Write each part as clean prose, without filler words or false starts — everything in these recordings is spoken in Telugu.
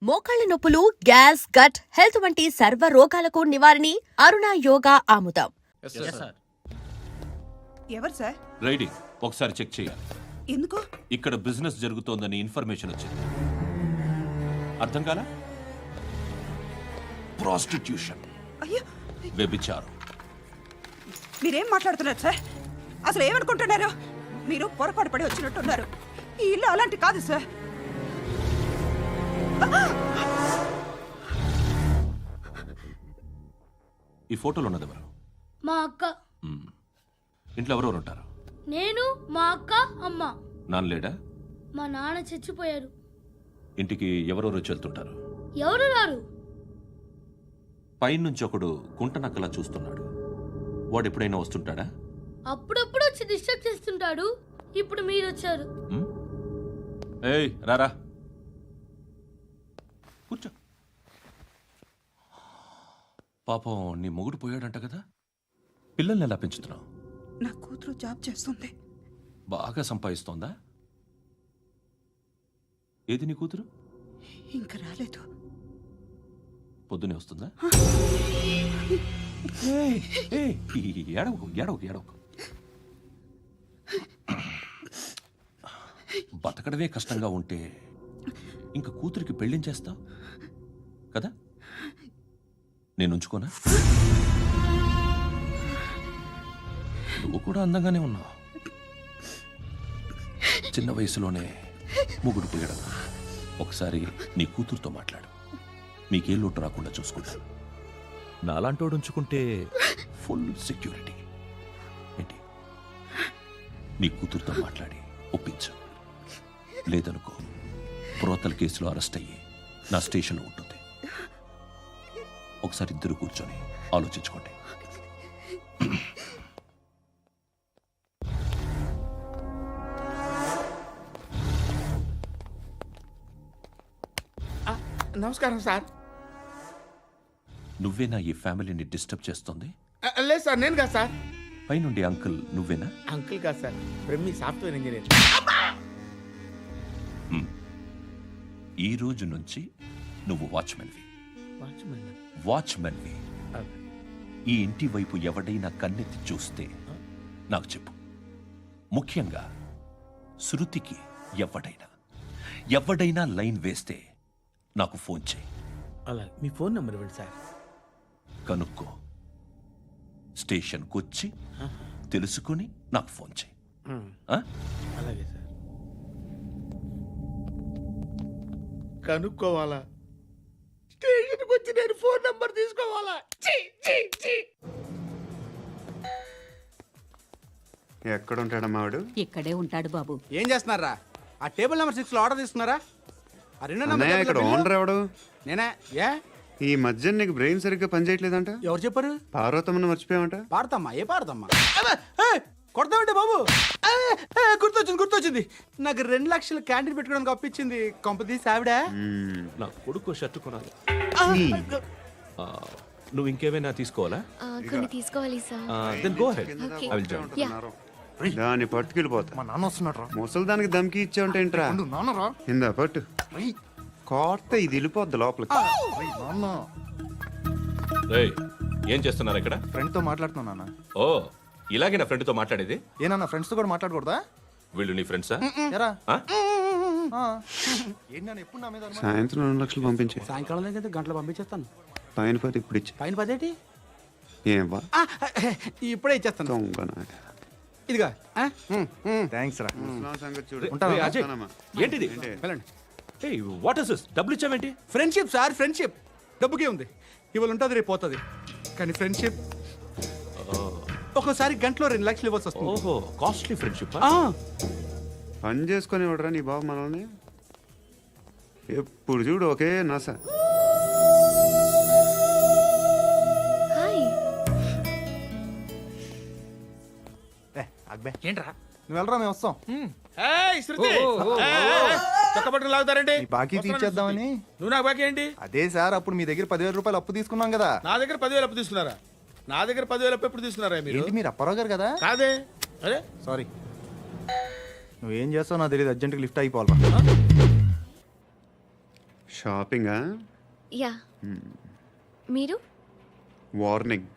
మోకాళ్ల నొప్పులు, గ్యాస్, గట్ హెల్త్ వంటి సర్వ రోగాలకు నివారణి అరుణ యోగా ఆముదం. ఎవరు సార్? రైడింగ్ ఒకసారి చెక్ చేయాలి. ఎందుకు? ఇక్కడ బిజినెస్ జరుగుతోందని ఇన్ఫర్మేషన్ వచ్చింది. అర్థం కాలా? ప్రాస్టిట్యూషన్, అయ్యో, వ్యభిచారం. మీరేం మాట్లాడుతున్నారు సార్? అసలు ఏమనుకుంటున్నారు? మీరు పొరపాటు పడి వచ్చినట్టున్నారు. ఈ ఇల్లు అలాంటి కాదు సార్. ఈ ఫోటోలో ఉన్నది ఎవరు? మా అక్క. ఇంట్లో ఎవరెవరు ఉంటారు? నేను, మా అక్క, అమ్మ. నాన్న లేడా? మా నాన్న చచ్చిపోయారు. ఇంటికి ఎవరెవరు వచ్చి వెళ్తుంటారు? ఎవరు రారు. పైనుంచి ఒకడు గుంట నక్కలా చూస్తున్నాడు. వాడు ఎప్పుడైనా వస్తుంటాడా? అప్పుడప్పుడు వచ్చి డిస్టర్బ్ చేస్తుంటాడు. ఇప్పుడు మీరు వచ్చారు. ఏయ్ రారా, కూర్చో. పాపం నీ మొగుడు పోయాడంట కదా, పిల్లల్ని ఎలా పెంచుతున్నావు? నా కూతురు జాబ్ చేస్తుంది. బాగా సంపాదిస్తోందా? ఏది నీ కూతురు? ఇంకా రాలేదు. పొద్దునే వస్తుందా? ఏడవకు ఏడవకు ఏడవకు. బతకడమే కష్టంగా ఉంటే ఇంకా కూతురికి పెళ్ళించేస్తావు కదా? నేను ఉంచుకోనా? నువ్వు కూడా అందంగానే ఉన్నావు. చిన్న వయసులోనే ముగ్గురు పోయడం. ఒకసారి నీ కూతురుతో మాట్లాడు. మీకే లోటు రాకుండా చూసుకుంటాను. నాలాంటోడు ఉంచుకుంటే ఫుల్ సెక్యూరిటీ. ఏంటి? నీ కూతురుతో మాట్లాడి ఒప్పించు. లేదనుకో, ప్రోతల కేసులో అరెస్ట్ అయ్యి నా స్టేషన్లో ఉంటుంది. ఒకసారి ఇద్దరు కూర్చొని ఆలోచించుకోండి. నమస్కారం సార్. నువ్వేనా ఈ ఫ్యామిలీని డిస్టర్బ్ చేస్తుంది? లేదు సార్, నేను కాదు సార్. పైనుండి అంకుల్ నువ్వేనా? అంకుల్ కాదు సార్, బ్రహ్మి సాఫ్ట్వేర్ ఇంజనీర్. ఈ రోజు నుంచి నువ్వు వాచ్మెన్వి. వాచ్మెన్వి. ఈ ఇంటి వైపు ఎవడైనా కన్నెత్తి చూస్తే నాకు చెప్పు. ముఖ్యంగా శృతికి ఎవడైనా లైన్ వేస్తే నాకు ఫోన్ చేయి. అలా మీ ఫోన్ నెంబర్ ఇవ్వండి సార్. కనుక్కో, స్టేషన్కి వచ్చి తెలుసుకుని నాకు ఫోన్ చేయి. అలాగే సార్. కనుక్కోవాలా? స్టేషన్కి వచ్చి నేను ఫోన్ నెంబర్ తీసుకోవాలా? ఎక్కడ ఉంటాడమ్మా వాడు? ఇక్కడే ఉంటాడు బాబు. ఏం చేస్తున్నారా? ఆ టేబుల్ నెంబర్ 6 లో ఆర్డర్ తీసుకున్నారా? ఆ రెండో అన్నయ్య, ఇక్కడ నెంబర్ ఓనర్ ఎవడు? నేనే. ఏ ఈ మధ్య నీకు బ్రెయిన్ సరిగ్గా పనిచేయట్లేదంట. ఎవరు చెప్పారు? పార్వతమ్మను మర్చిపోయామంట. పాడతామ్మా? ఏ పాడతామ్మా? కొడతామంటే బాబు. గుర్తొచ్చింది. నాకు 2 లక్షలు క్యాంటీన్ పెట్టుకోవడానికి అప్పించింది కొంపదీసి ఆవిడ. నా కొడుకు షర్టు కొనాలి. నువ్వు ఇంకేమైనా తీసుకోవాలా? కొన్ని తీసుకోవాలి sir. Then go ahead. Okay. I will join. దాన్ని పట్టుకెళ్ళిపోతా. మా నాన్న వస్తున్నాడు. ముసలి దానికి దమ్కి ఇచ్చావంటే ఏంట్రా? నాన్నరా ఇందా పట్టు. కోర్త ఇది వెళ్ళిపోద్ది లోపలికి. రేయ్, ఏం చేస్తున్నారు ఇక్కడ? ఫ్రెండ్ తో మాట్లాడుతున్నా నాన్న. ఓ, ఇలాగే నా ఫ్రెండ్ తో మాట్లాడేది? ఏనా ఫ్రెండ్స్ తో కూడా మాట్లాడకూడదా? వీళ్ళు నీ ఫ్రెండ్సా? ఎరా ఆ? ఏంటి నాన్న ఎప్పుడు నా మీద అనుమానం? సాయంత్రం 2 లక్షలు పంపించే. సాయంకాలం దగ్గర గంటలు పంపించేస్తాను. పైన 10 ఇప్పుడు ఇచ్చే. పైన 10 ఏంటి? ఏం వా ఇప్పుడే ఇచ్చేస్తాను. దొంగనా. ఇదిగా థ్యాంక్స్ రా. ముసలాం సంగతి చూడు. రేయ్, అజయ్, ఏంటిది? వెళ్ళండి. ఏయ్, వాట్ ఇస్ దిస్? డబ్బులు ఇచ్చావేంటి? Friendship sir, friendship. డబ్బుకే ఉంది. ఇవాళ ఉంటుంది, రేపు పోతుంది. కానీ ఫ్రెండ్షిప్ ఒక్కోసారి గంటలో 2 లక్షలు ఇవ్వాల్సి వస్తుంది. ఓహో, కాస్ట్లీ ఫ్రెండ్షిప్. పని చేసుకొని ఇవ్వడరా నీ బాబు మనల్ని? ఎప్పుడు చూడు ఒకే నాస. హాయ్. అక్బే ఏంట్రా? నువ్వు వెళ్ళరా, మేము వస్తాం. చక్కబట్టలు లాగుతారండి. ఈ బాకీ తీర్చేద్దామని. నువ్వు నాకు బాకీ ఏంటి? అదే సార్, అప్పుడు మీ దగ్గర 10,000 రూపాయలు అప్పు తీసుకున్నాం కదా. నా దగ్గర 10,000 అప్పు తీసుకున్నారా? నా దగ్గర 10,000 అప్పు ఎప్పుడు తీసుకున్నారా మీరు? ఏంటి మీరు అప్పారావు గారు కదా? కాదే. అరే సారీ. నువ్వేం చేస్తావు నాకు తెలియదు, అర్జెంట్గా లిఫ్ట్ అయిపోవాలి. షాపింగా? యా మీరు వార్నింగ్.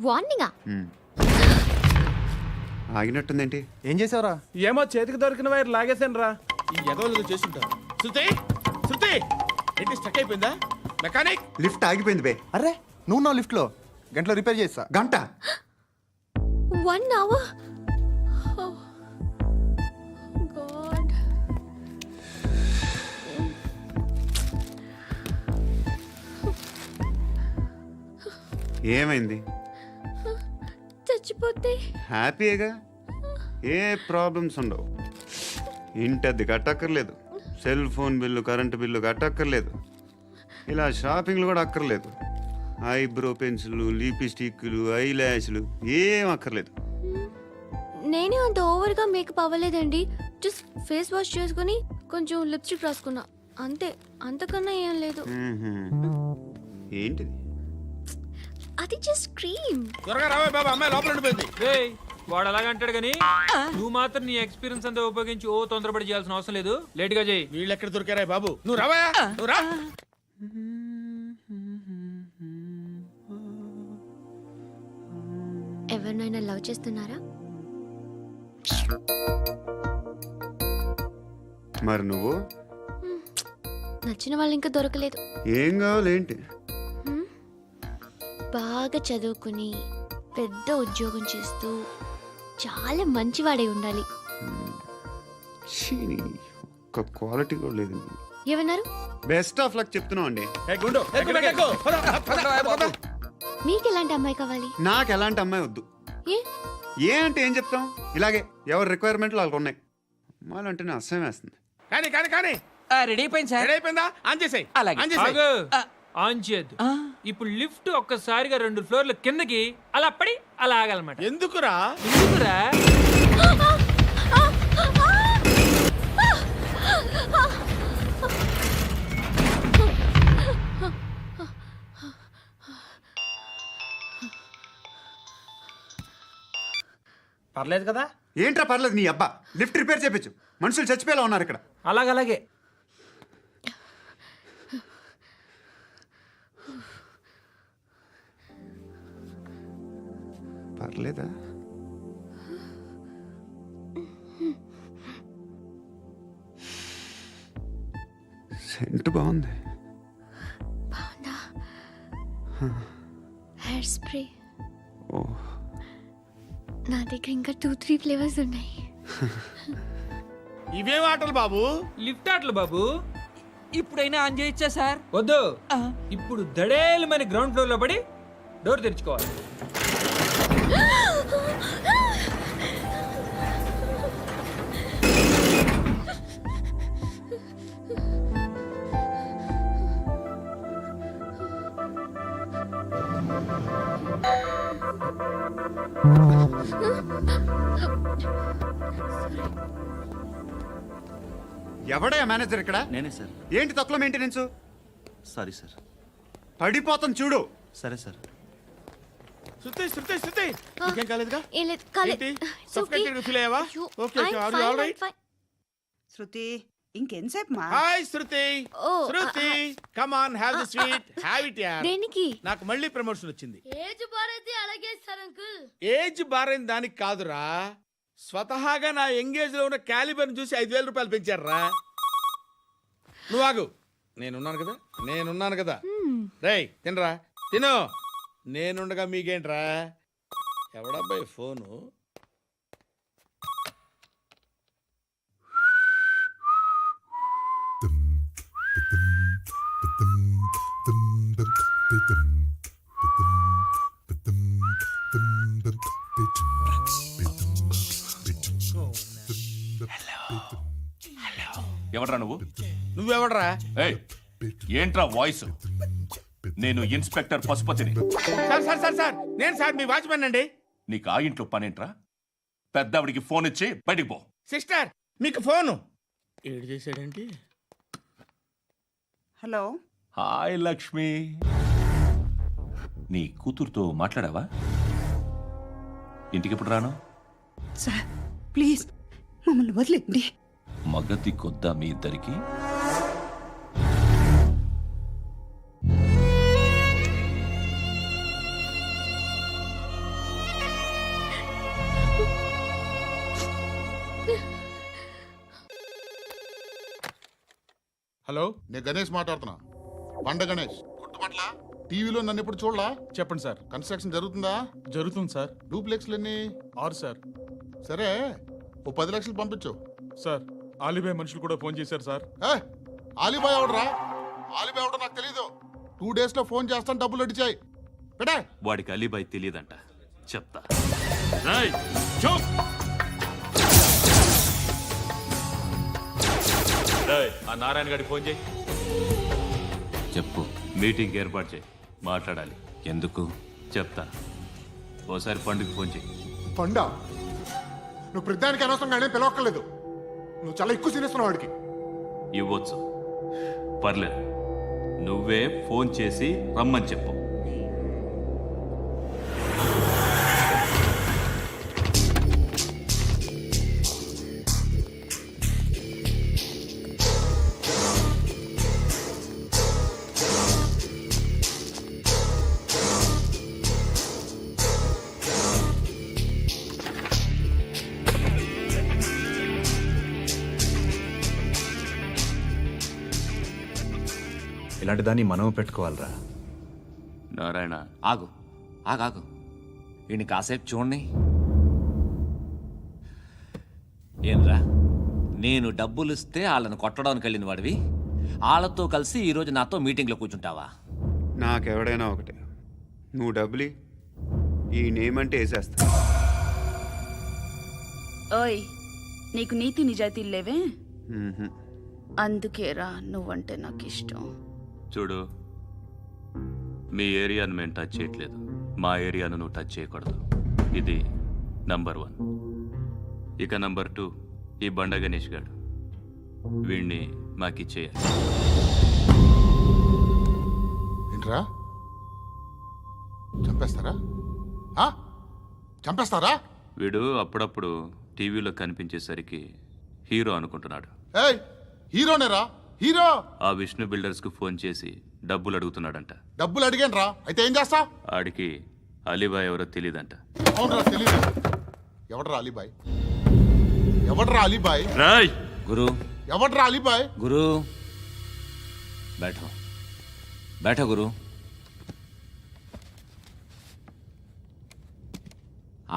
వార్నింగా? ఆగినట్టుందేంటి? ఏం చేసావురా? ఏమో చేతికి దొరికిన వైర్ లాగేసాను రా. ఈ ఎగవలు చేస్తుంటారు. శృతి శృతి ఏంటి స్టక్ అయిపోయిందా? మెకానిక్ లిఫ్ట్ ఆగిపోయింది బే. అరే నువ్వు నా లిఫ్ట్లో గంటలో రిపేర్ చేస్తా. గంట? 1 hour? Oh, God. ఏమైంది? చచ్చిపోతే హ్యాపీగా, ఏ ప్రాబ్లమ్స్ ఉండవు. ఇంటి అద్దె కట్టక్కర్లేదు, cell phone bill, current bill కట్టక్కర్లేదు, ఇలా షాపింగ్లు కూడా అక్కర్లేదు. ఐబ్రో పెన్సిల్, లిప్స్టిక్లు, ఐ ల్యాష్లు ఏం అక్కర్లేదు. నేనే అంత ఓవర్గా మేకప్ అవ్వలేదండి. జస్ట్ ఫేస్ వాష్ చేసుకుని కొంచెం లిప్స్టిక్ రాసుకున్నా అంతే. అంతకన్నా ఏం లేదు. ఏంటిది? అది జస్ట్ క్రీమ్. త్వరగా రావే బాబా, అమ్మాయి లోపల ఉండిపోయింది. వాడు అలాగంటాడు కానీ నువ్వు మాత్రం నీ ఎక్స్పీరియన్స్ అంతా ఉపయోగించి తొందరపడి చేయాల్సిన అవసరం లేదు. లేట్ గా చేయి. వీళ్ళు ఎక్కడ దొరికారా బాబు? నువ్వు రావా, నువ్వు రా. ఎవరినైనా లవ్ చేస్తున్నారా? మరి నువ్వు? నచ్చిన వాళ్ళు ఇంకా దొరకలేదు. ఏం కావాలేంటి? బాగా చదువుకుని పెద్ద ఉద్యోగం చేస్తూ చాలా మంచివాడే ఉండాలి. ఛీ, ఒక్క క్వాలిటీ కూడా లేదు. ఏమన్నారు? బెస్ట్ ఆఫ్ లక్ చెప్తున్నావు అండి. ఏ గుండు, ఎక్కు, ఎక్కు. పద, పద, పద. మీకు ఎలాంటి అమ్మాయి కావాలి? నాకు ఎలాంటి అమ్మాయి వద్దు. ఏ ఏ అంటే ఏం చెప్తాం, ఇలాగే ఎవరి రిక్వైర్మెంట్లు వాళ్ళకు ఉన్నాయి. అమ్మాయిలు అంటేనే అసహ్యం వేస్తుంది. కానీ కానీ కానీ రెడీ అయిపోయింది సార్. రెడీ అయిపోయిందా? ఆన్ చేసేయ్. ఆన్ చేసేయ్. ఆగు. ఆన్ చేయద్దు. ఇప్పుడు లిఫ్ట్ ఒక్కసారిగా 2 ఫ్లోర్ల కిందకి అలా పడి అలా ఆగాలన్నమాట. ఎందుకురా? ఎందుకురా? పర్లేదు కదా? ఏంట్రా పర్లేదు నీ అబ్బా. లిఫ్ట్ రిపేర్ చేయించు, మనుషులు చచ్చిపోయేలా ఉన్నారు ఇక్కడ. అలాగే పర్లేదా? సెంట్ బాగుంది. బాగుందా? Hair spray. ఓ, నా దగ్గర ఇంకా 2-3 ఫ్లేవర్స్ ఉన్నాయి. ఇవేం ఆటలు బాబు? లిఫ్ట్ ఆటలు బాబు. ఇప్పుడైనా ఆన్ చేయొచ్చా సార్? వద్దు. ఇప్పుడు దడేలమైన గ్రౌండ్ ఫ్లోర్ లో పడి డోర్ తెరుచుకోవాలి. ఎవడయ్యా మేనేజర్ ఇక్కడ? నేనే సార్. ఏంటి తక్కువ మెయింటెనెన్స్? Sorry sir. పడిపోతాం చూడు. సరే సార్. శృతి శృతి శృతి నీకేం కాలేదుగా? ఏం లేదు, కాలేదు. ఏంటి? It's okay. Suffocated feel అయ్యావా? అయ్యో, Okay, okay. I'm Are you fine, all right? I'm fine. శృతి ఇంకెంతసేపు మా? Hi Shruti. Oh, Shruti come on, have the sweet, have it యార్. దేనికి? నాకు మళ్ళీ ప్రమోషన్ వచ్చింది. ఏజ్ బారైతే అలాగే సార్ అంకుల్. ఏజ్ బారైన దానికి కాదురా, స్వతహాగా నా ఎంగేజ్ లో ఉన్న క్యాలిబర్ చూసి 5,000 రూపాయలు పెంచారా. నువ్వు ఆగు, నేనున్నాను కదా. రేయ్ తినరా, తిను. నేనుండగా మీకేంట్రా? ఎవడబ్బాయి ఫోను? ఎవడ్రా నువ్వు? నువ్వెవడరా? ఏయ్, ఏంట్రా వాయిస్? నేను ఇన్స్పెక్టర్ పశుపతిని. సార్ సార్ సార్ సార్ నేను సార్ మీ వాచ్మెన్ అండి. నీకు ఆ ఇంట్లో పనేంట్రా? పెద్దవిడికి ఫోన్ ఇచ్చి బయటికి పో. సిస్టర్ మీకు ఫోను. ఏడు చేశాడేంటి? Hello, hi Lakshmi. నీ కూతురుతో మాట్లాడావా? ఇంటికి ఎప్పుడు రాను? సార్ ప్లీజ్ మమ్మల్ని వదిలేండి. మగతి కొద్దా మీ ఇద్దరికి? హలో, నేను గణేష్ మాట్లాడుతున్నా. బండ గణేష్ గుర్తుపట్ల? టీవీలో నన్ను ఎప్పుడు చూడలా? చెప్పండి సార్. కన్స్ట్రక్షన్ జరుగుతుందా? జరుగుతుంది సార్. డూప్లెక్స్లు ఎన్ని? 6 సార్. సరే, ఓ 10 లక్షలు పంపించు. సార్, ఆలిబాయ్ మనుషులు కూడా ఫోన్ చేశారు సార్. ఆలిబాయ్ ఎవడరా? ఆలిబాయ్ ఎవడో నాకు తెలీదు. 2 days లో ఫోన్ చేస్తాను, డబ్బులు అడిచాయి. పెడే. వాడికి అలీబాయ్ తెలియదంట. చెప్తా. రేయ్, చూప్. రేయ్, ఆ నారాయణ గారికి ఫోన్ చేయి. చెప్పు. మీటింగ్ ఏర్పాటు చేయి, మాట్లాడాలి. ఎందుకు చెప్తా. ఓసారి పండుగ ఫోన్ చేయి. పండా, నువ్వు ప్రతిదానికి అనవసరంగానే పిలవక్కర్లేదు. నువ్వు చాలా ఎక్కువ సీనిస్తున్నావు వాడికి. ఇవ్వచ్చు, పర్లేదు. నువ్వే ఫోన్ చేసి రమ్మని చెప్పు. ఇలాంటి దాన్ని మనం పెట్టుకోవాలరా. నారాయణ, ఆగు ఆగాగు, వీడిని కాసేపు చూడండి. ఏంరా, నేను డబ్బులు ఇస్తే వాళ్ళని కొట్టడానికి వెళ్ళిన వాడివి, వాళ్ళతో కలిసి ఈరోజు నాతో మీటింగ్లో కూర్చుంటావా? నాకెవడైనా ఒకటే. నువ్వు డబ్బులి, ఈ నేమ్ అంటే వేసేస్తా. ఓయ్, నీకు నీతి నిజాయితీలు లేవే, మ్మ్హ్మ్. అందుకేరా నువ్వంటే నాకు ఇష్టం. చూడు, మీ ఏరియాను మేము టచ్ చేయట్లేదు, మా ఏరియాను నువ్వు టచ్ చేయకూడదు. ఇది నంబర్ 1. ఇక నంబర్ 2, ఈ బండ గణేష్ గాడు, వీణ్ణి మాకిచ్చేయాలి. ఏంట్రా, చంపేస్తారా? చంపేస్తారా? వీడు అప్పుడప్పుడు టీవీలో కనిపించేసరికి హీరో అనుకుంటున్నాడు. ఏయ్, హీరోనేరా, హీరో. ఆ విష్ణు బిల్డర్స్ కు ఫోన్ చేసి డబ్బులు అడుగుతున్నాడంట. డబ్బులు అడిగాను రా, అయితే ఏం చేస్తా? ఆడికి అలీబాయ్ ఎవరో తెలియదంట. అవునరా, తెలీదు. ఎవడరా అలీబాయ్? ఎవడరా అలీబాయ్? రాయ్ గురు, ఎవడరా అలీబాయ్? గురు బైఠో బైఠో గురు.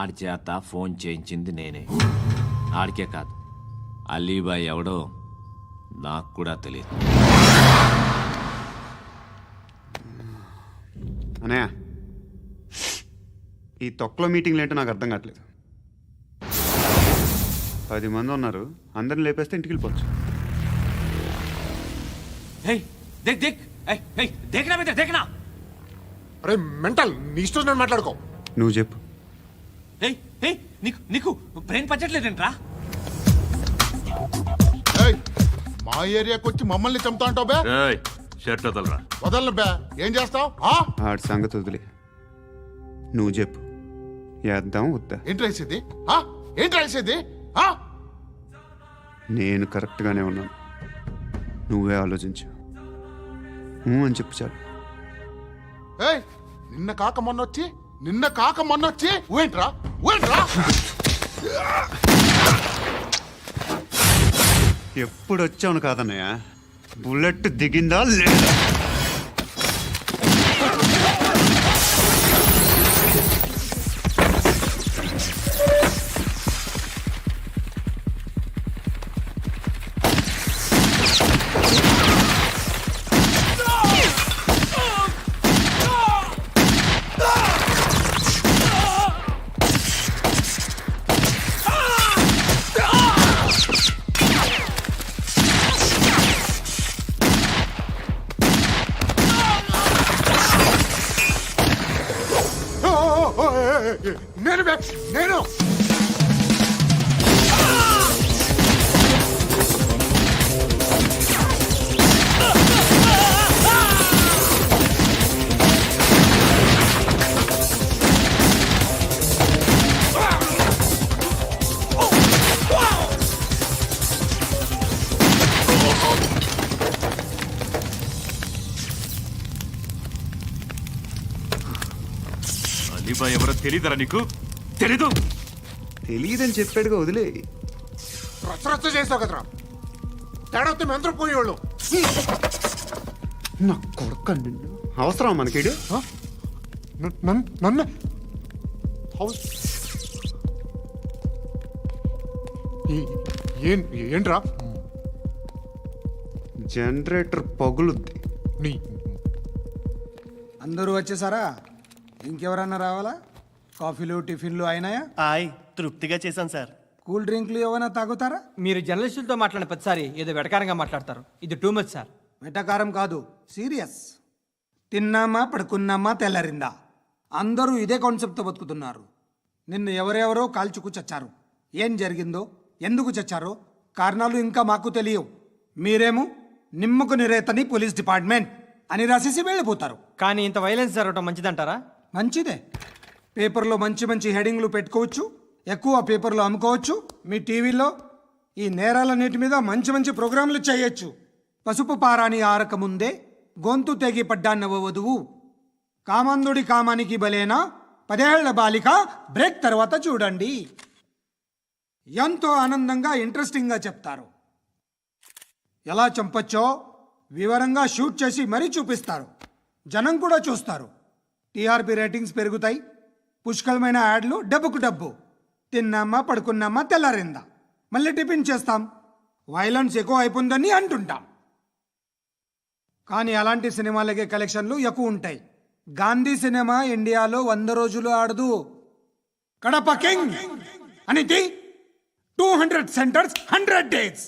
ఆడి చేత ఫోన్ చేయించింది నేనే. ఆడికే కాదు, అలీబాయ్ ఎవడో నాకు కూడా తెలియదు. అనయ్య, ఈ తొక్కలో మీటింగ్లు ఏంటో నాకు అర్థం కావట్లేదు. 10 మంది ఉన్నారు, అందరిని లేపేస్తే ఇంటికి వెళ్ళిపోవచ్చు. అరే మెంటల్, నీ ఇష్టం నేను మాట్లాడుకో. నువ్వు చెప్పు. నీకు బ్రెయిన్ పచ్చట్లేదంట్రా? ఏయ్, మా ఏరియాకి వచ్చి మమ్మల్ని చంపుతా అంటావు బే? రాయ్, షర్ట్ వదలరా. వదలను బే. ఏం చేస్తావు? ఆడి సంగతి వదిలే, నువ్వు చెప్పు. వేద్దాం వద్దా? ఏంటి రాసేది? ఏంటి రాసేది? నేను కరెక్ట్గానే ఉన్నాను, నువ్వే ఆలోచించు. అని చెప్పు చాలు. ఏయ్, నిన్న కాక మొన్నొచ్చి ఊయంట్రా. ఎప్పుడు వచ్చావును కాదన్నయ్య, బుల్లెట్ దిగిందా లేదా? నేను అలీబాయ్ ఎవరో తెలీదరా నీకు? తెలీదు? తెలియదని చెప్పాడుగా, వదిలే. రచ్చ చేసావు కదరా. తేడా వస్తే మెంతరం పోయేవాళ్ళు. నా కొడుకు నిన్ను అవసరం మనకిడు నన్ను హౌస్ ఏంట్రా జనరేటర్ పగులుద్ది. నీ అందరూ వచ్చేసారా? ఇంకెవరన్నా రావాలా? కాఫీలు టిఫిన్లు అయినాయా? తృప్తిగా చేశాను సార్. కూల్ డ్రింక్లు ఏమైనా తాగుతారా? మీరు జర్నలిస్టులతో మాట్లాడిన ప్రతిసారి ఏదో వెటకారంగా మాట్లాడతారు. ఇది టూ మచ్ సార్. వెటకారం కాదు, సీరియస్. తిన్నామా పడుకున్నామా తెల్లరిందా, అందరూ ఇదే కాన్సెప్ట్తో బతుకుతున్నారు. నిన్న ఎవరెవరో కాల్చుకు చచ్చారు. ఏం జరిగిందో, ఎందుకు చచ్చారో కారణాలు ఇంకా మాకు తెలియవు. మీరేమో నిమ్మకు నిరేతని పోలీస్ డిపార్ట్మెంట్ అని రాసేసి వెళ్ళిపోతారు. కానీ ఇంత వైలెన్స్ జరగడం మంచిదంటారా? మంచిదే. పేపర్లో మంచి మంచి హెడింగ్లు పెట్టుకోవచ్చు, ఎక్కువ పేపర్లు అమ్ముకోవచ్చు. మీ టీవీలో ఈ నేరాలన్నిటి మీద మంచి మంచి ప్రోగ్రాంలు చేయొచ్చు. పసుపు పారాని ఆరక ముందే గొంతు తెగి పడ్డాన్నవ వధువు, కామందుడి కామానికి బలేనా 10 ఏళ్ల బాలిక బ్రేక్ తర్వాత చూడండి. ఎంతో ఆనందంగా ఇంట్రెస్టింగ్గా చెప్తారు. ఎలా చంపచ్చో వివరంగా షూట్ చేసి మరీ చూపిస్తారు. జనం కూడా చూస్తారు. టీఆర్పీ రేటింగ్స్ పెరుగుతాయి. పుష్కలమైన యాడ్లు, డబ్బుకు డబ్బు. తిన్నామా పడుకున్నామా తెల్లారిందా, మళ్ళీ టిఫిన్ చేస్తాం. వైలెన్స్ ఎక్కువ అయిపోయిందని అంటుంటాం. కానీ అలాంటి సినిమాలకే కలెక్షన్లు ఎక్కువ ఉంటాయి. గాంధీ సినిమా ఇండియాలో 100 రోజులు ఆడదు. కడప కింగ్ అనితి 200 సెంటర్స్ 100 డేస్.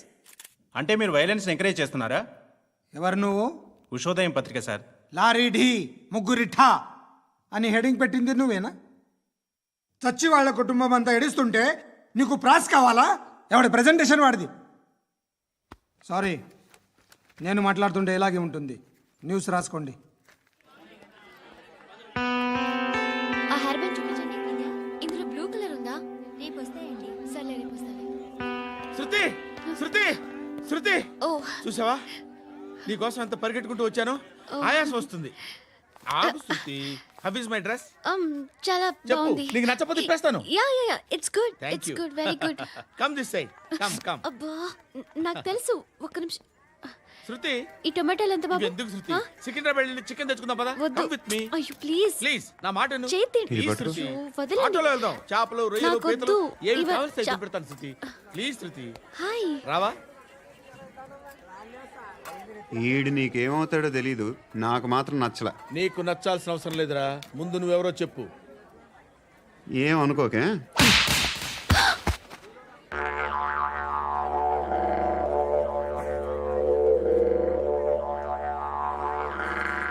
అంటే మీరు వైలెన్స్ ఎంకరేజ్ చేస్తున్నారా? ఎవరు నువ్వు? ఉషోదయం పత్రిక సార్. లారీ ఢీ ముగ్గురిఠా అని హెడింగ్ పెట్టింది నువ్వేనా? చచ్చి వాళ్ళ కుటుంబం అంతా ఎడుస్తుంటే నీకు ప్రాస్ కావాలా? ఎవడి ప్రజెంటేషన్ వాడిది. సారీ, నేను మాట్లాడుతుంటే ఇలాగే ఉంటుంది. న్యూస్ రాసుకోండి. ఆ హెయిర్ బ్యాండ్ చూపించండి. ఇందులో బ్లూ కలర్ ఉందా? రేపు వస్తాయండి. సర్లే రేపు వస్తాలే. శృతి శృతి శృతి, ఓ చూసావా నీకోసం ఎంత పరిగెట్టుకుంటూ వచ్చాను. ఆయాసం వస్తుంది. ఆగు Shruti. How is my dress? చాలా చెప్పు. బాగుంది. నీకు నచ్చకపోతే తిప్పేస్తాను. Yeah it's good. Thank it's you. Good, very good. Come this side. Come అబ్బా నాకు తెలుసు. ఒక్క నిమిషం. శృతి, ఈ టొమాటోలు ఎంత బాబు? ఎందుకు శృతి? సికింద్రాబాద్ వెళ్ళి చికెన్ తెచ్చుకుందాం పదా. వద్దు. కమ్ విత్ మీ అయ్యో ప్లీజ్ ప్లీజ్. నా మాట విను. చేతి Please, శృతి. వదలండి. ఆటోలో వెళ్దాం. చేపలు, రొయ్యలు, నాకు పీతలు వద్దు. ఏమి ఇవ- కావాలి చా- పెడతాను శృతి. Please Shruti, hi. రావా? ఈడు నీకేమవుతాడో తెలీదు, నాకు మాత్రం నచ్చలా. నీకు నచ్చాల్సిన అవసరం లేదురా. ముందు నువ్వెవరో చెప్పు. ఏం అనుకోకే.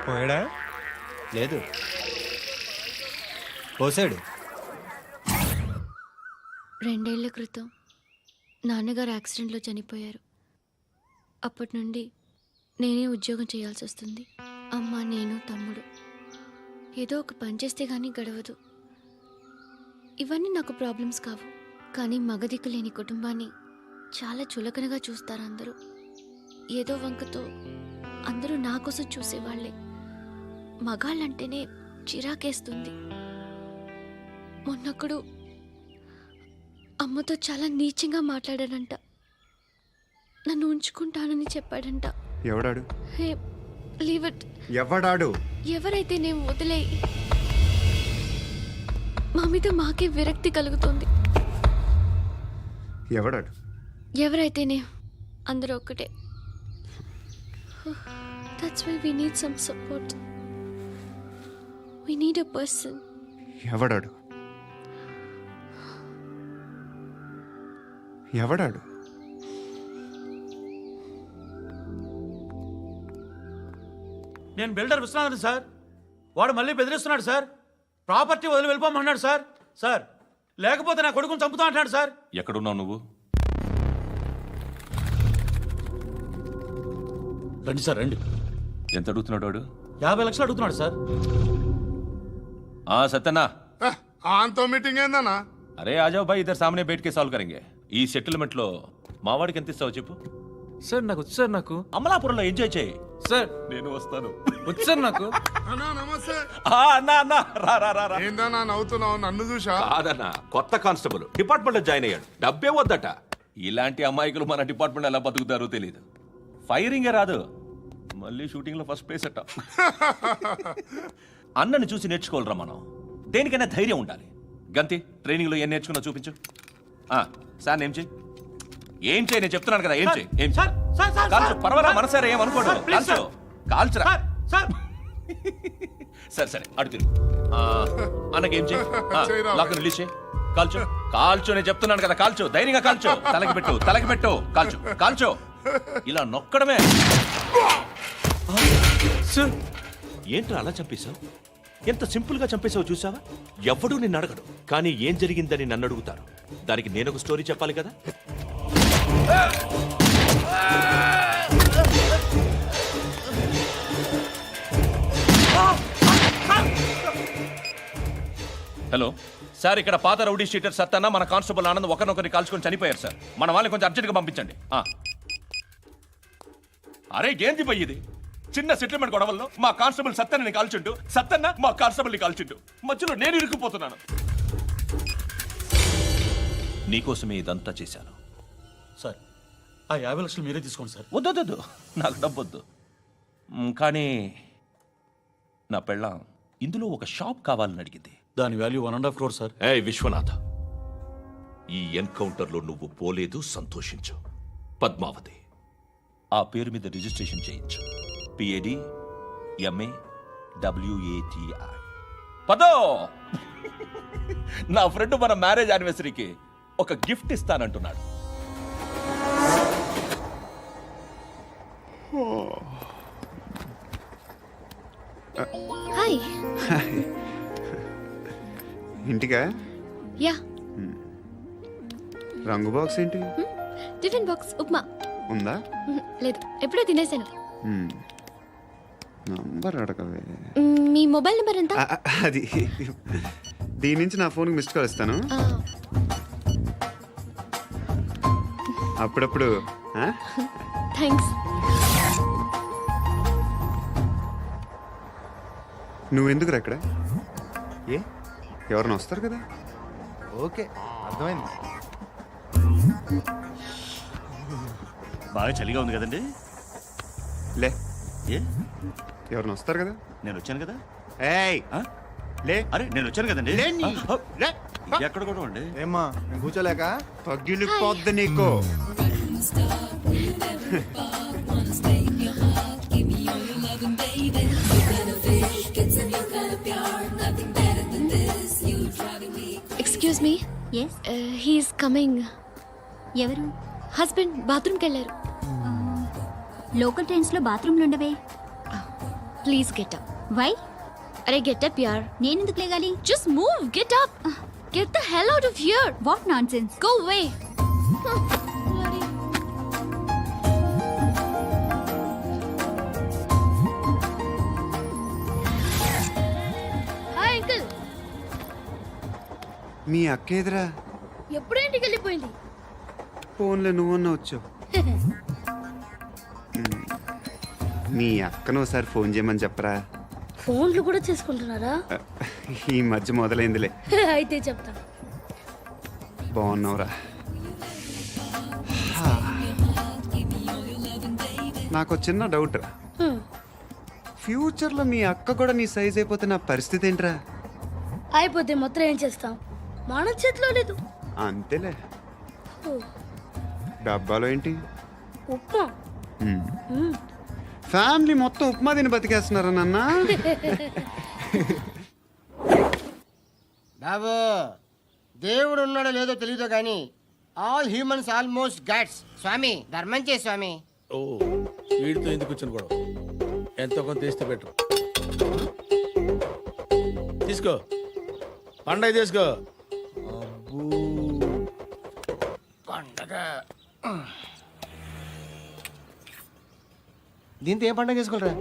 పోయాడా? లేదు, పోసాడు. 2 ఏళ్ల క్రితం నాన్నగారు యాక్సిడెంట్లో చనిపోయారు. అప్పటి నుండి నేనే ఉద్యోగం చేయాల్సి వస్తుంది. అమ్మ, నేను, తమ్ముడు ఏదో ఒక పని చేస్తే కానీ గడవదు. ఇవన్నీ నాకు ప్రాబ్లమ్స్ కావు. కానీ మగదిక్కు లేని కుటుంబాన్ని చాలా చులకనగా చూస్తారు అందరూ. ఏదో వంకతో అందరూ నా కోసం చూసేవాళ్లే. మగాళ్ళంటేనే చిరాకేస్తుంది. మొన్నప్పుడు అమ్మతో చాలా నీచంగా మాట్లాడాడంట. నన్ను ఉంచుకుంటానని చెప్పాడంట. ఎవడాడు? Hey leave it. ఎవడాడు? ఎవరైతే నేను వదిలే. మా మీద మాకే విరక్తి కలుగుతుంది. ఎవడాడు? ఎవరైతేనే అందరూ ఒక్కటే. That's why we need some support. We need a person. ఎవడాడు? ఎవడాడు? నేను బిల్డర్ విశ్వనాథన్ సార్. వాడు మళ్ళీ బెదిరిస్తున్నాడు సార్. ప్రాపర్టీ వదిలి వెళ్ళిపోమన్నాడు సార్. సార్, లేకపోతే నా కొడుకుని చంపుతా అంటున్నాడు సార్. ఎక్కడున్నావు నువ్వు? రండి సార్, రండి. ఎంత అడుగుతున్నాడు వాడు? 50 లక్షలు అడుగుతున్నాడు సార్. సత్యనా, ఆంతో మీటింగ్ ఏందన్నా? అరే ఆజావ్ భాయ్, ఇద్దరు సామనే బయట కే సాల్వ్ కరెంగే. ఈ సెటిల్మెంట్ లో మావాడికి ఎంత ఇస్తావు చెప్పు. సార్ నాకు వచ్చు సార్. నాకు అమలాపురంలో ఎంజాయ్ చేయి. సార్ నేను వస్తాను. వచ్చు సార్. నాకు అన్నా నమస్తే. అన్నా అన్నా, రా రా రా రా. ఏందన్నా నవ్వుతున్నావు? నన్ను చూసా? కాదన్నా, కొత్త కానిస్టేబుల్ డిపార్ట్మెంట్ లో జాయిన్ అయ్యాడు. డబ్బే వద్దట. ఇలాంటి అమాయకులు మన డిపార్ట్మెంట్ ఎలా బతుకుతారో తెలియదు. ఫైరింగే రాదు మళ్ళీ షూటింగ్లో ఫస్ట్ ప్లేస్ అట్ట అన్నని చూసి నేర్చుకోవాలరా మనం. దేనికైనా ధైర్యం ఉండాలి. గంతి ట్రైనింగ్లో ఏం నేర్చుకున్నా చూపించు. సార్ ఏం చేయి నేను చెప్తున్నాను కదా. ఏం చేయి కాల్చు. పర్వాలా మనసారా ఏమనుకోడు. కాల్చు కాల్చురా. సరే అడు తిరుగు. అన్నకేం చేయి. లాక్ రిలీజ్ చేయి. కాల్చు నేను చెప్తున్నాను కదా. కాల్చు ధైర్యంగా కాల్చు. తలకి పెట్టు కాల్చు. ఇలా నొక్కడమే. ఏంట్రా అలా చంపేశావు? ఎంత సింపుల్ గా చంపేశావు చూసావా? ఎవడూ నిన్ను అడగడు, కానీ ఏం జరిగిందని నన్ను అడుగుతారు. దానికి నేను ఒక స్టోరీ చెప్పాలి కదా. హలో సార్, ఇక్కడ పాత రౌడీ షీటర్ సత్తన్న మన కానిస్టేబుల్ ఆనంద్ ఒకరినొకరిని కాల్చుకొని చనిపోయారు సార్. మన వాళ్ళని కొంచెం అర్జెంట్గా పంపించండి. అరే ఏంది పోయి ఇది? చిన్న సెటిల్మెంట్ గొడవల్లో మా కానిస్టేబుల్ సత్తన్నని కాల్చుంటూ, సత్తన్న మా కానిస్టేబుల్ని కాల్చుంటూ మధ్యలో నేను ఇరుక్కుపోతున్నాను. నీకోసమే ఇదంతా చేశాను సార్. ఆ 50 లక్షలు మీరే తీసుకోండి సార్. వద్దొద్దు, నాకు డబ్బొద్దు. కానీ నా పెళ్ళాం ఇందులో ఒక షాప్ కావాలని అడిగింది. దాని వాల్యూ 1.5 crore సార్. విశ్వనాథ్, ఈ ఎన్కౌంటర్లో నువ్వు పోలేదు, సంతోషించు. పద్మావతి ఆ పేరు మీద రిజిస్ట్రేషన్ చేయించు. PAD MA WATI. పదో, నా ఫ్రెండ్ మన మ్యారేజ్ యానివర్సరీకి ఒక గిఫ్ట్ ఇస్తానంటున్నాడు. హాయ్. ఇంటికా? యా. రంగు బాక్స్ ఏంటి? టిఫిన్ బాక్స్ ఉప్మా ఉందా? లేదు, ఎప్పుడో తినేసాను. నంబర్ అడగవే. మీ మొబైల్ నెంబర్ ఎంత? అది దీని నుంచి నా ఫోన్కి మిస్డ్ కాల్ ఇస్తాను. అప్పుడప్పుడు. థ్యాంక్స్. నువ్వెందుకు అక్కడ? ఏ ఎవరైనా వస్తారు కదా. ఓకే, అర్థమైంది. బాగా చలిగా ఉంది కదండి. లే, ఏ ఎవరైనా వస్తారు కదా. నేను వచ్చాను కదా. ఏయ్ లే. అరే నేను వచ్చాను కదండి. లే. ఎక్కడ కూడా అండి. ఏమ్మా కూర్చోలేక తగ్గిలిపోద్ది నీకు. Excuse me. Yes, he's coming. ఎవరు? హస్బెండ్ బాత్రూమ్కి వెళ్ళారు. లోకల్ ట్రైన్స్ లో బాత్రూమ్లు ఉండవే. Please get up. వై? అరే గెట్ అప్ యార్. నేనెందుకు లేగాలి? Just move, get up. Get the hell out of here. What nonsense. Go away. Hi uncle. మీ అక్క ఎదురా? ఎప్పుడు ఇంటికి వెళ్ళిపోయింది. ఫోన్లో నువ్వన్నా వచ్చావు. మీ అక్కను ఒకసారి ఫోన్ చేయమని చెప్పరా. ఫోన్లు కూడా చేసుకుంటున్నారా? ఈ మధ్య మొదలైందిలే. అయితే చెప్తాను. బాగున్నావురా. నాకు చిన్న డౌట్ రా. ఫ్యూచర్లో మీ అక్క కూడా నీ సైజ్ అయిపోతే నా పరిస్థితి ఏంట్రా? అయిపోతే మొత్తం ఏం చేస్తాం, మన చేతిలో లేదు. అంతేలే. డబ్బాలో ఏంటి? ఉప్మా. ఫ్యామిలీ మొత్తం ఉప్మా తిని బతికేస్తున్నారా నాన్న? బాబు, దేవుడు ఉన్నాడో లేదో తెలియదు కానీ ఆల్ హ్యూమన్స్ ఆల్మోస్ట్ గాడ్స్. స్వామి ధర్మం చే స్వామి. ఓ వీడితో ఎందుకు కూర్చొని కూడా ఎంతో కొంత తీస్తే పెట్టు. తీసుకో, పండగ తీసుకో. పండగ దీంతో ఏం పండగ చేసుకోలేరా?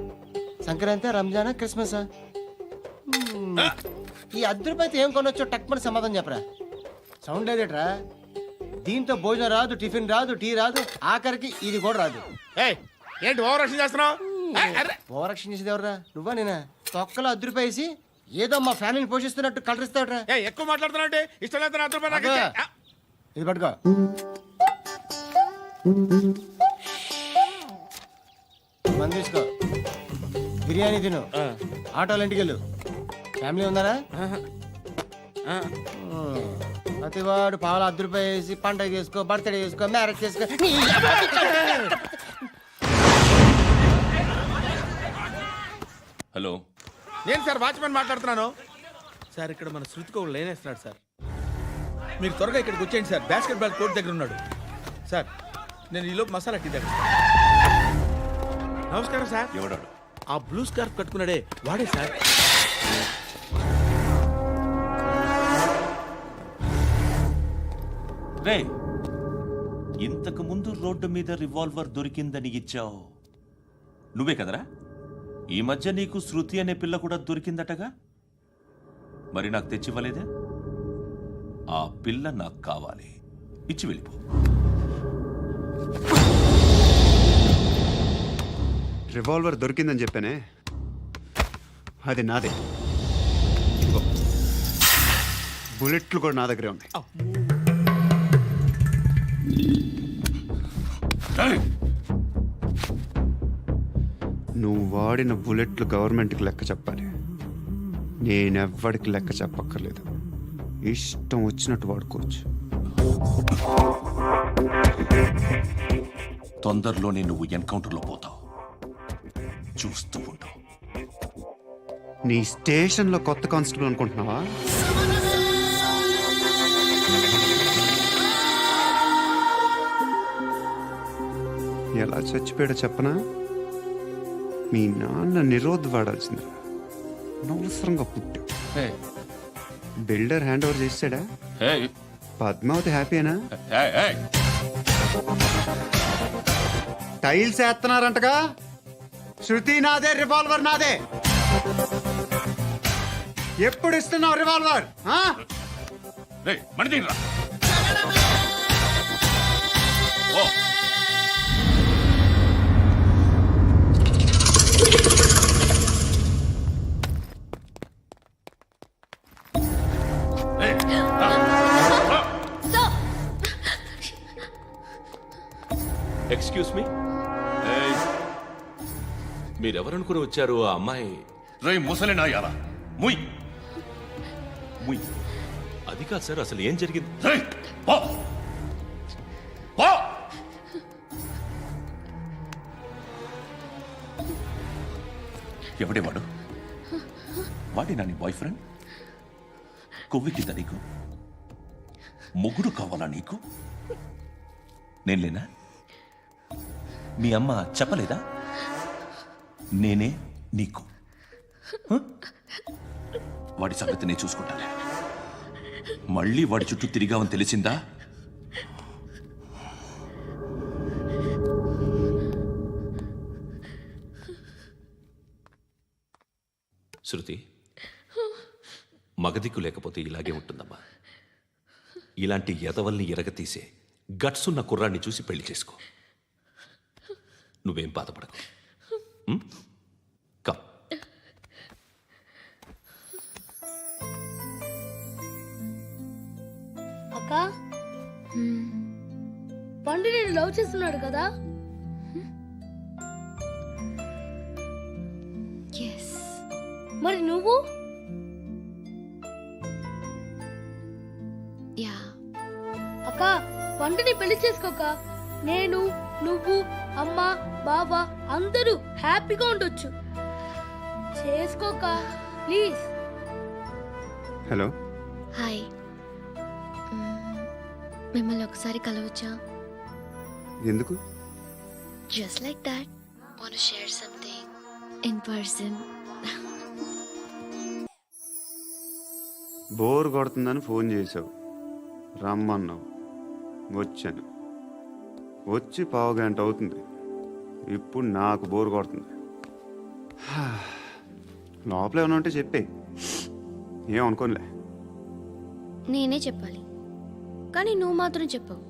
సంక్రాంతి, రంజానా, క్రిస్మసా? ఈ అద్దరిపైతే ఏం కొనొచ్చో టక్మని సమాధానం చెప్పరా. సౌండ్ లేదేట్రా? దీంతో భోజనం రాదు, టిఫిన్ రాదు, టీ రాదు, ఆఖరికి ఇది కూడా రాదు. ఏంటి ఓవర్ రక్షణ చేస్తున్నావు? ఓవరాక్షన్ చేసేది ఎవరా? నువ్వా నేనా? తొక్కలో అద్దరిపేసి ఏదో మా ఫ్యామిలీని పోషిస్తున్నట్టు కలరిస్తావుట్రా. ఎక్కువ మాట్లాడుతున్నా. ఇష్టం లేదు. ఇది పట్టుకో. మంది తీసుకో, బిర్యానీ తిను, ఆటోలు ఇంటికి వెళ్ళు. ఫ్యామిలీ ఉందారా? ప్రతివాడు పావులు ₹10 వేసి పండగ చేసుకో, బర్త్డే చేసుకో, మ్యారేజ్ చేసుకో. హలో, నేను సార్ వాచ్మెన్ మాట్లాడుతున్నాను. సార్ ఇక్కడ మన శృతికి ఒక లేనేస్తున్నాడు సార్. మీరు త్వరగా ఇక్కడికి వచ్చేయండి సార్. బాస్కెట్ బాల్ కోర్ట్ దగ్గర ఉన్నాడు సార్. నేను ఈలోపు మసాలా టీ దగ్గర. నమస్కారం సార్. ఎవడాడు? ఆ బ్లూ స్కార్ఫ్ కట్టుకున్నాడే వాడే సార్. రే, ఇంతకు ముందు రోడ్డు మీద రివాల్వర్ దొరికిందని ఇచ్చావు నువ్వే కదరా? ఈ మధ్య నీకు శృతి అనే పిల్ల కూడా దొరికిందటగా? మరి నాకు తెచ్చివ్వలేదే? ఆ పిల్ల నాకు కావాలి, ఇచ్చి వెళ్ళిపో. రివాల్వర్ దొరికిందని చెప్పానే, అది నాదే. ఇదిగో, బుల్లెట్లు కూడా నా దగ్గరే ఉన్నాయి. నువ్వు వాడిన బుల్లెట్లు గవర్నమెంట్కి లెక్క చెప్పాలి. నేనెవ్వడికి లెక్క చెప్పక్కర్లేదు. ఇష్టం వచ్చినట్టు వాడుకోవచ్చు. తొందరలోనే నువ్వు ఎన్కౌంటర్లో పోతావు, చూస్తూ ఉంటావు. నీ స్టేషన్లో కొత్త కానిస్టేబుల్ అనుకుంటున్నావా? ఎలా చచ్చిపోయాడో చెప్పనా? మీ నాన్న నిరోధ్ వాడాల్సింది. అనవసరంగా పుట్టావు. బిల్డర్ హ్యాండ్ ఓవర్ చేసాడా? పద్మావతి హ్యాపీనా? టైల్స్ వేస్తున్నారంటగా? శృతి నాదే, రివాల్వర్ నాదే. ఎప్పుడు ఇస్తున్నావు రివాల్వర్? ఎక్స్క్యూజ్ మీ, మీరెవరనుకుని వచ్చారు? ఆ అమ్మాయి రై ముసలి నాయాలా, ముయ్ ముయ్. అది కాదు సార్, అసలు ఏం జరిగింది? ఎవడే వాడు? వాడేనా నీ బాయ్ ఫ్రెండ్? కొవ్వికిందా నీకు? మొగుడు కావాలా నీకు? నేను లేనా? మీ అమ్మ చెప్పలేదా నేనే నీకు? వాడి సంగతి నేను చూసుకుంటానే. మళ్ళీ వాడి చుట్టూ తిరిగావని తెలిసిందా? శృతి, మగదిక్కు లేకపోతే ఇలాగే ఉంటుందమ్మా. ఇలాంటి ఎదవల్ని ఎరగతీసే గట్స్ ఉన్న కుర్రాన్ని చూసి పెళ్లి చేసుకో. నువ్వేం బాధపడకు. కమ్. అక్క, పండు నేను లవ్ చేస్తున్నాడు కదా? మరి నువ్వు? అక్క, పండుని పెళ్లి చేసుకోక నేను, నువ్వు, అమ్మ, బావ అందరూ హ్యాపీగా ఉండొచ్చు. చేసుకోక ప్లీజ్. Hello, hi. మిమ్మల్ని ఒకసారి కలవచ్చా? ఎందుకు? Just like that. Want to share something in person. Bore కొడుతుందని ఫోన్ చేసావు, రమ్మన్నావు, వచ్చాను. వచ్చి 1/2 గంట అవుతుంది. ఇప్పుడు నాకు బోర్ కొడుతుంది. లోపల ఏమైనా ఉంటే చెప్పే, ఏమనుకోనిలే. నేనే చెప్పాలి, కానీ నువ్వు మాత్రం చెప్పవు.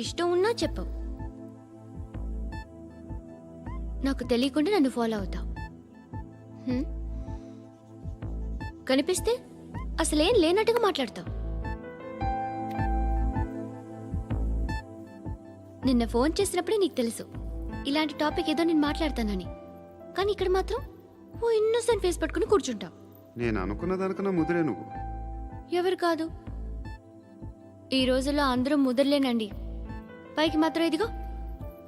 ఇష్టం ఉన్నా చెప్పవు. నాకు తెలియకుండా నన్ను ఫాలో అవుతావు. కనిపిస్తే అసలేం లేనట్టుగా మాట్లాడతావు. నిన్న ఫోన్ చేసినప్పుడే నీకు తెలుసు ఇలాంటి టాపిక్ ఏదో నేను మాట్లాడతానని, కానీ ఇక్కడ మాత్రం ఓ ఇన్నోసెంట్ ఫేస్ పట్టుకుని కూర్చుంటావు. నేను అనుకున్న దానికన్నా ముదిరే నువ్వు. ఎవరు కాదు, ఈ రోజుల్లో అందరూ ముదరలేనండి. పైకి మాత్రం ఇదిగో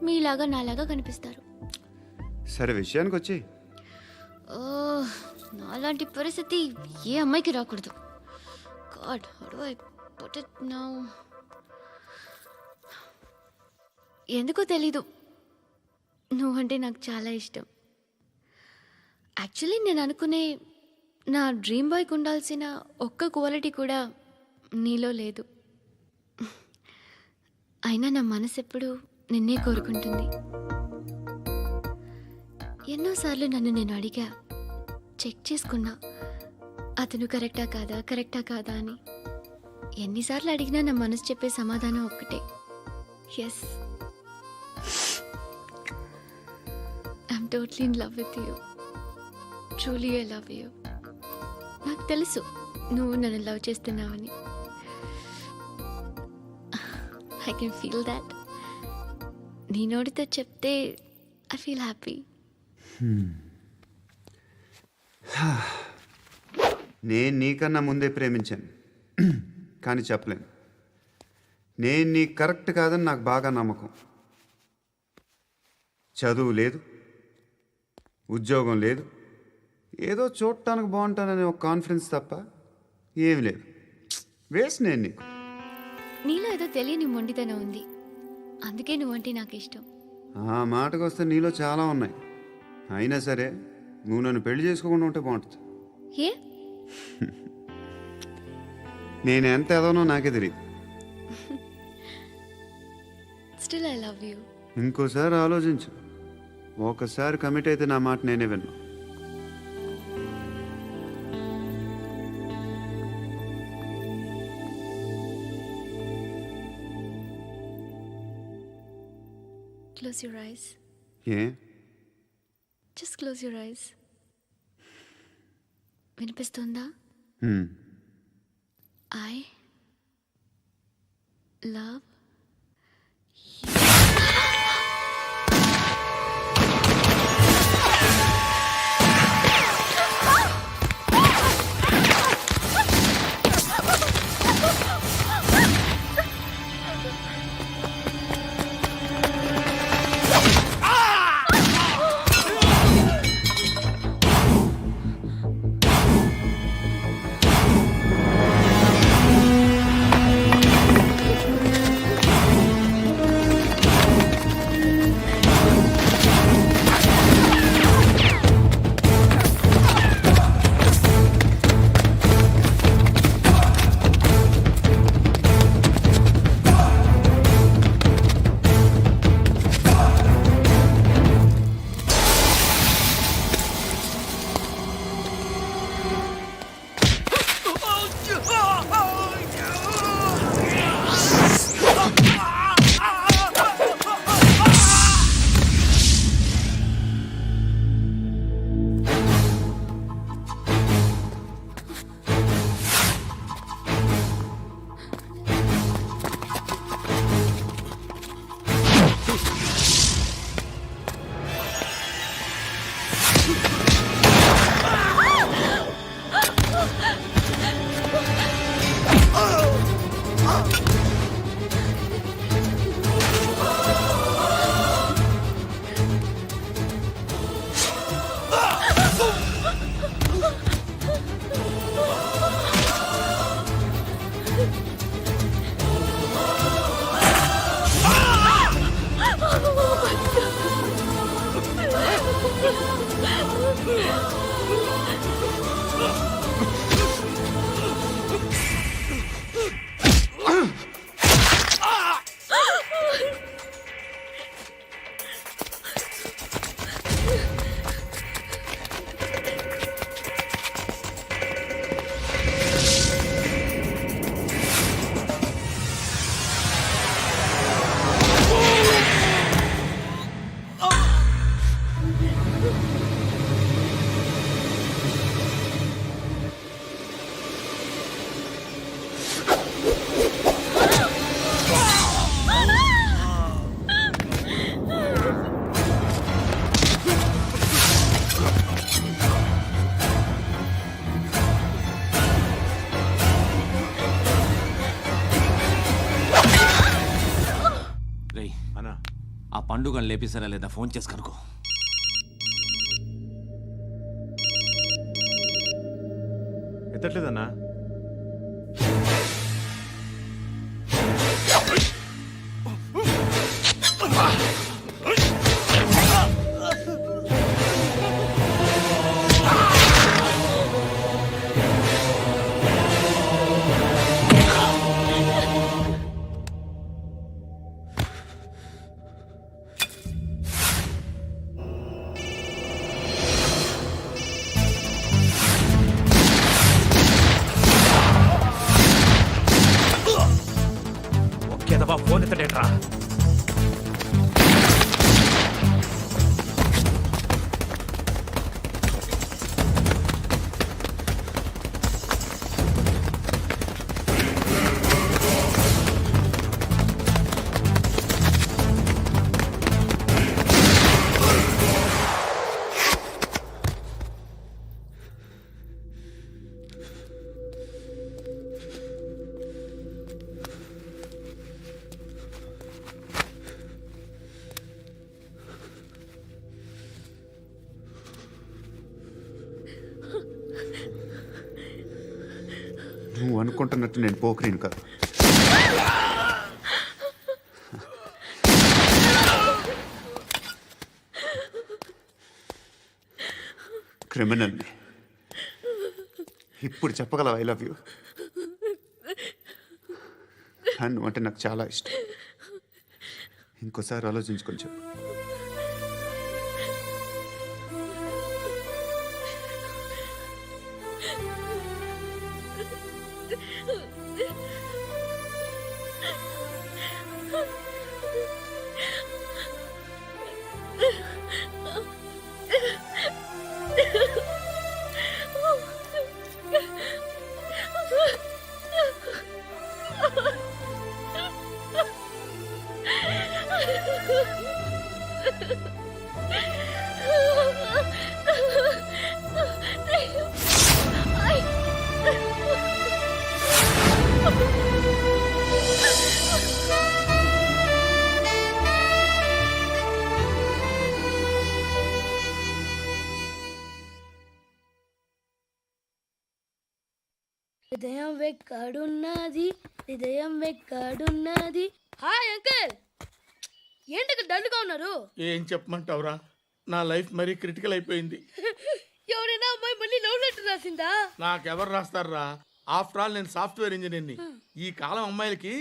మీలాగా నాలాగా కనిపిస్తారు. సరే విషయానికి వచ్చి, ఓ, నాలాంటి పరిస్థితి ఏ అమ్మాయికి రాకూడదు. God, how do I put it now? ఎందుకో తెలీదు, నువ్వంటే నాకు చాలా ఇష్టం. యాక్చువల్లీ నేను అనుకునే నా డ్రీమ్ బాయ్కి ఉండాల్సిన ఒక్క క్వాలిటీ కూడా నీలో లేదు. అయినా నా మనసు ఎప్పుడు నిన్నే కోరుకుంటుంది. ఎన్నోసార్లు నన్ను నేను అడిగా, చెక్ చేసుకున్నా అతను కరెక్టా కాదా అని. ఎన్నిసార్లు అడిగినా నా మనసు చెప్పే సమాధానం ఒక్కటే, yes, I'm totally in love with you. Truly I love you. నాకు తెలుసు నువ్వు నన్ను లవ్ చేస్తున్నావని. I can feel that. నీ నోటితో చెప్తే ఐ ఫీల్ హ్యాపీ. నేను నీకన్నా ముందే ప్రేమించాను, కానీ చెప్పలేను. నేను నీకు కరెక్ట్ కాదని నాకు బాగా నమ్మకం. చదువు లేదు, ఉద్యోగం లేదు, ఏదో చూడటానికి బాగుంటాననే ఒక కాన్ఫిడెన్స్ తప్ప ఏమి లేదు. వేస్ట్ నేను నీకు. నీలో ఏదో తెలియని మొండితనం ఉంది, అందుకే నువ్వంటే నాకు ఇష్టం. ఆ మాటకు వస్తే నీలో చాలా ఉన్నాయి. అయినా సరే నువ్వు నన్ను పెళ్లి చేసుకోకుండా ఉంటే బాగుంటుంది. ఏ? నేను ఎంత ఎదవనో నాకే తెలియదు. Still I love you. ఇంకోసారి ఆలోచించు. ఒకసారి కమిట్ అయితే నా మాట నేనే విన్నా. Close your eyes. A? Just close your eyes. వినిపిస్తుందా? I love పండుగ లేపిస్తారా లేదా ఫోన్ చేసి కనుకో. ఎత్తట్లేదన్నా. ఒకేదవా ఫోన్ ఎత్తడేట్రా. నువ్వు అనుకుంటున్నట్టు నేను పోకరీని కాదు. క్రిమినల్ని. ఇప్పుడు చెప్పగలవు ఐ లవ్ యూ. నువ్వు అంటే నాకు చాలా ఇష్టం. ఇంకోసారి ఆలోచించుకొని చెప్పు. హృదయం వెక్కడున్నది, హృదయం వెక్కడున్నది. హాయ్ అంకుల్, ఏంటి డల్గా ఉన్నారు? ఏం చెప్పమంటావురా, నా లైఫ్ మరీ క్రిటికల్ అయిపోయింది. ఎవరైనా అమ్మాయి మళ్ళీ లవ్ లెటర్ రాసిందా? నాకెవరు రాస్తారా? ఆఫ్టర్ ఆల్ నేను సాఫ్ట్వేర్ ఇంజనీర్ని. ఈ కాలం అమ్మాయిలకి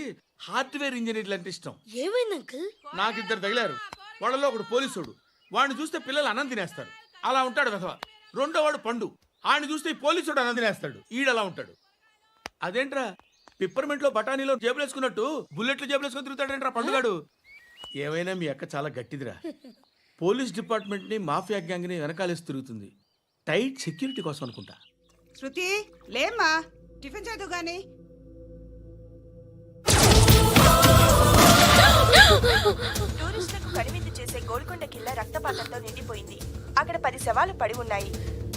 హార్డ్వేర్ ఇంజనీర్లు అంటే ఇష్టం. ఏమైంది అంకుల్? నాకు ఇద్దరు తగిలారు. వాళ్ళలో ఒకడు పోలీసుడు. వాడిని చూస్తే పిల్లలు అన్నం తినేస్తారు, అలా ఉంటాడు వెధవ. రెండో వాడు పండు. ఆడిని చూస్తే ఈ పోలీసుడు అన్నం తినేస్తాడు, ఈడలా ఉంటాడు. అదేంట్రా, పిప్పర్మెంట్ లో బఠానీలో జేబులు వేసుకున్నట్టు బుల్లెట్లు జేబులు వేసుకుని తిరుగుతాడేంట్రా పండుగాడు. ఏమైనా మీ అక్క చాలా గట్టిదిరా. పోలీస్ డిపార్ట్మెంట్ ని మాఫియా గ్యాంగ్ ని వెనకాలేసి తిరుగుతుంది. టైట్ సెక్యూరిటీ కోసం అనుకుంటా. శృతి లేమ్మా, టిఫిన్ చేద్దు గాని. టూరిస్టులకు కనువిందు చేసే గోల్కొండ కిల్లా రక్తపాతంతో నిండిపోయింది. అక్కడ 10 శవాలు పడి ఉన్నాయి.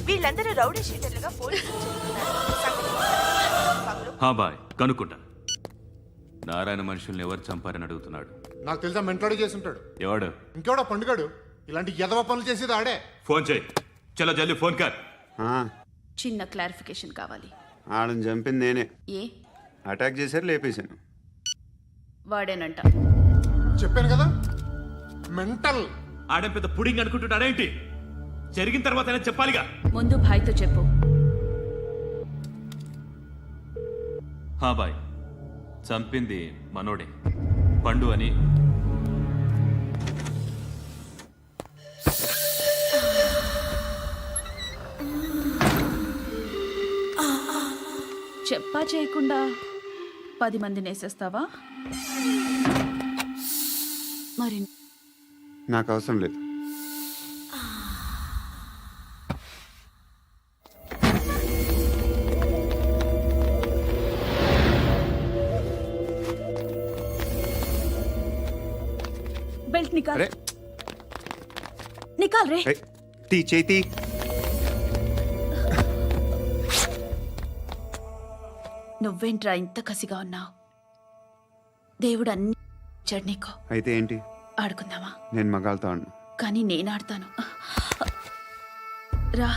వీళ్ళందరూ రౌడీ షీటర్లుగా పోలీసులు బాయ్ కనుక్కుంటా. నారాయణ మనుషుల్ని ఎవరు చంపారని అడుగుతున్నాడు. నాకు తెలుసా మెంటలాడి చేసి ఉంటాడు. ఎవడు? ఇంకెవడా పండుగాడు. ఇలాంటి ఎదవ పనులు చేసేది ఆడే. ఫోన్ చేయి. చలో జల్దీ ఫోన్ కర్. చిన్న క్లారిఫికేషన్ కావాలి. ఆడని చంపింది నేనే. ఏ అటాక్ చేశారు, లేపేశాను. వాడేనంట. చెప్పాను కదా మెంటల్. ఆడే పెద్ద పుడింగ్ అనుకుంటున్నాడేంటి? జరిగిన తర్వాత చెప్పాలిగా. ముందు భాయ్తో చెప్పు. బాయ్, చంపింది మనోడే, పండు అని. చెప్పా చేయకుండా 10 మందిని వేసేస్తావా? మరి నాకు అవసరం లేదు. बेल्ट निकाल। निकाल रे। ती చేతి నువ్వేంట్రా ఇంత కసిగా ఉన్నావు? దేవుడు అన్ని ఇచ్చాడు నీకు. అయితే ఏంటి? ఆడుకుందామా? నేను మగాళ్ళతో ఆడను. కానీ నేను ఆడతాను. రా.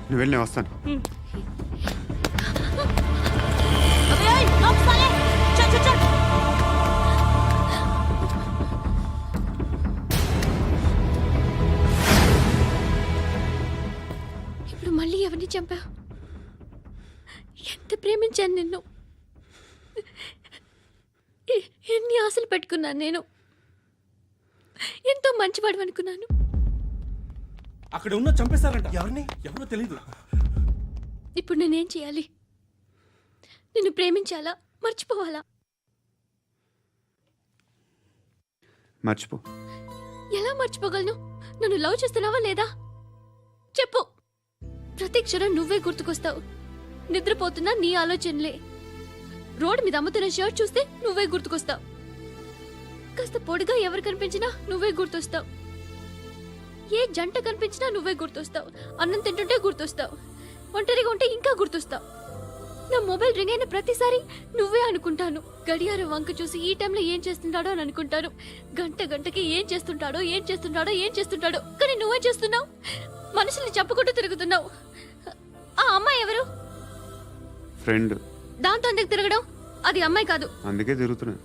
నువ్వు వెళ్ళి నేను వస్తాను. ఇప్పుడు మళ్ళీ ఎవరిని చంపా? ఎంత ప్రేమించాను నిన్ను, ఎన్ని ఆశలు పెట్టుకున్నాను నేను. ఎంతో మంచివాడు అనుకున్నాను. అక్కడ ఉన్న చంపేశారంట. ఎవరిని? ఎవరో తెలీదు. ఇప్పుడు నేనేం చేయాలి? నిన్ను ప్రేమించాలా, మర్చిపోవాలా? మర్చిపో. ఎలా మర్చిపోగలను? నన్ను లవ్ చేస్తున్నావా లేదా చెప్పు. ప్రతి క్షణం నువ్వే గుర్తుకొస్తావు. నిద్రపోతున్నా నీ ఆలోచనలే. రోడ్డు మీద అమ్ముతున్న షర్ట్ చూస్తే నువ్వే గుర్తుకొస్తావు. కాస్త పొడిగా ఎవరు కనిపించినా నువ్వే గుర్తొస్తావు. ఏ జంట కనిపించినా నువ్వే గుర్తొస్తావు. అన్నం తింటుంటే గుర్తొస్తావు. ఒంటరిగా ఉంటే ఇంకా గుర్తొస్తావు. నా మొబైల్ రింగ్ అయిన ప్రతిసారి నువ్వే అనుకుంటాను. గడియారం వంక చూసి ఈ టైంలో ఏం చేస్తుంటాడో అని అనుకుంటాను. గంట గంటకి ఏం చేస్తుంటాడో కానీ నువ్వే చేస్తున్నావు. మనుషుల్ని చంపుకుంటూ తిరుగుతున్నావు. ఆ అమ్మాయి ఎవరు? ఫ్రెండ్. దాంతో ఎందుకు తిరగడం? అది అమ్మాయి కాదు. అందుకే తిరుగుతున్నా.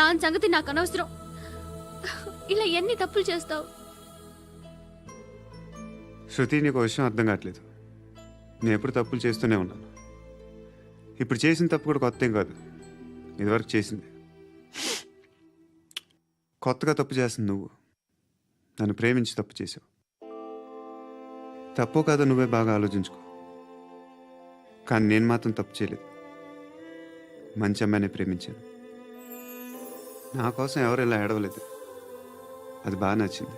దాని సంగతి నాకు అనవసరం. ఇలా ఎన్ని తప్పులు చేస్తావు? శృతి, నీకు విషయం అర్థం కావట్లేదు. నేను ఎప్పుడు తప్పులు చేస్తూనే ఉన్నాను. ఇప్పుడు చేసిన తప్పు కూడా కొత్త ఏం కాదు, ఇదివరకు చేసింది. కొత్తగా తప్పు చేస్తుంది నువ్వు. నన్ను ప్రేమించి తప్పు చేసావు. తప్పు కాదో నువ్వే బాగా ఆలోచించుకో. కానీ నేను మాత్రం తప్పు చేయలేదు. మంచి అమ్మాయిని ప్రేమించాను. నా కోసం ఎవరు ఇలా ఏడవలేదు. అది బాగా నచ్చింది.